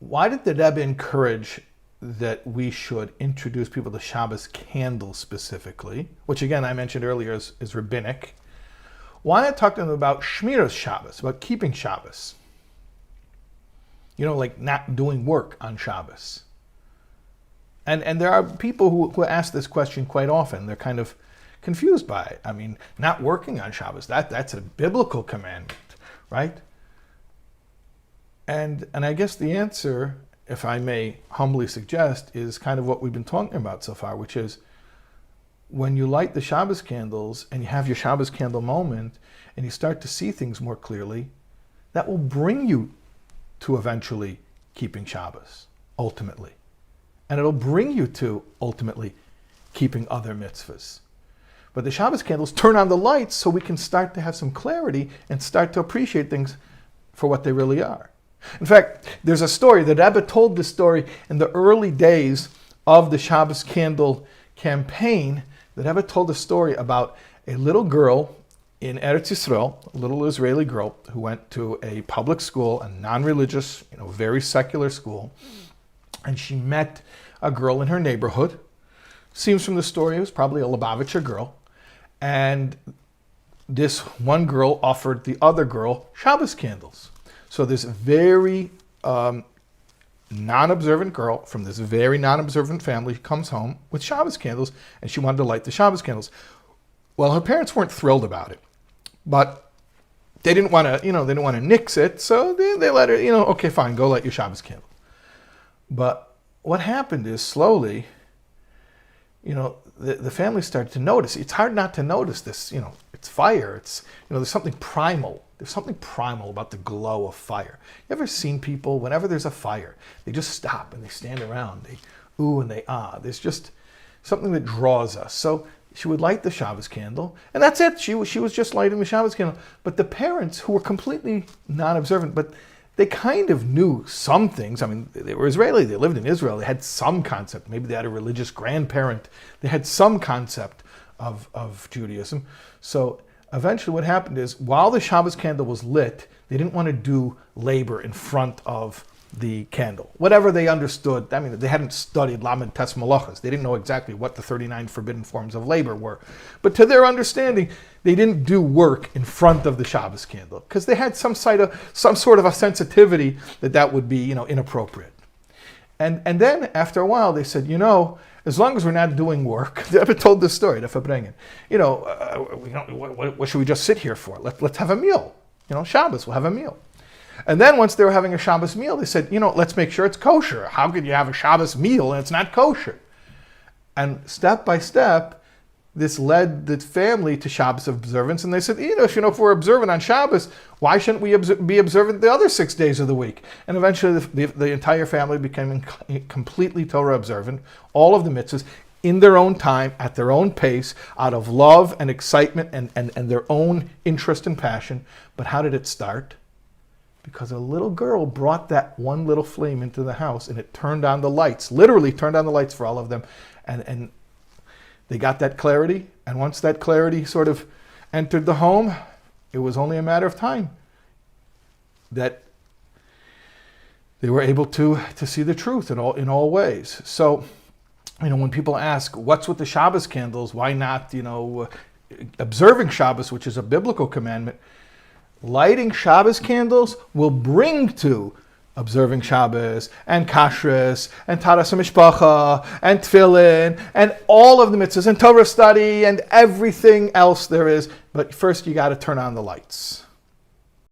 why did the Rebbe encourage that we should introduce people to Shabbos Candles specifically, which again I mentioned earlier is rabbinic? Why not talk to them about Shmiras Shabbos, about keeping Shabbos? Like not doing work on Shabbos. And there are people who ask this question quite often. They're kind of confused by it. I mean, not working on Shabbos, that's a biblical commandment, right? And I guess the answer, if I may humbly suggest, is kind of what we've been talking about so far, which is when you light the Shabbos candles and you have your Shabbos candle moment and you start to see things more clearly, that will bring you to eventually keeping Shabbos, ultimately. And it'll bring you to, ultimately, keeping other mitzvahs. But the Shabbos candles turn on the lights so we can start to have some clarity and start to appreciate things for what they really are. In fact, there's a story, the Rebbe told this story in the early days of the Shabbos candle campaign. The Rebbe told a story about a little girl in Eretz Yisrael, a little Israeli girl who went to a public school, a non-religious, very secular school, and she met a girl in her neighborhood. Seems from the story it was probably a Lubavitcher girl, and this one girl offered the other girl Shabbos candles. So this very non-observant girl from this very non-observant family comes home with Shabbos candles, and she wanted to light the Shabbos candles. Well, her parents weren't thrilled about it, but they didn't want to, nix it, so they let her, okay, fine, go light your Shabbos candle. But what happened is slowly, the family started to notice. It's hard not to notice this, it's fire. It's, there's something primal. There's something primal about the glow of fire. You ever seen people, whenever there's a fire, they just stop and they stand around, they ooh and they ah. There's just something that draws us. So she would light the Shabbos candle, and that's it. She was just lighting the Shabbos candle. But the parents, who were completely non-observant, but they kind of knew some things. I mean, they were Israeli, they lived in Israel, they had some concept. Maybe they had a religious grandparent. They had some concept of Judaism. So eventually what happened is, while the Shabbos candle was lit, they didn't want to do labor in front of the candle. Whatever they understood, I mean, they hadn't studied Lamed Tes Malachas. They didn't know exactly what the 39 forbidden forms of labor were. But to their understanding, they didn't do work in front of the Shabbos candle because they had some sort of a sensitivity that would be, inappropriate. And then after a while, they said, as long as we're not doing work, the Rebbe told this story, the Fabrengen, what should we just sit here for? Let's have a meal. Shabbos, we'll have a meal. And then once they were having a Shabbos meal, they said, let's make sure it's kosher. How could you have a Shabbos meal and it's not kosher? And step by step, this led the family to Shabbos observance. And they said, if we're observant on Shabbos, why shouldn't we be observant the other 6 days of the week? And eventually the entire family became completely Torah observant, all of the mitzvahs, in their own time, at their own pace, out of love and excitement and their own interest and passion. But how did it start? Because a little girl brought that one little flame into the house, and it turned on the lights, literally turned on the lights for all of them. And they got that clarity. And once that clarity sort of entered the home, it was only a matter of time that they were able to see the truth in all ways. So, when people ask, what's with the Shabbos candles? Why not, observing Shabbos, which is a biblical commandment? Lighting Shabbos candles will bring to observing Shabbos and kashrus and taras hamishpacha and tefillin and all of the mitzvahs and Torah study and everything else there is. But first you got to turn on the lights.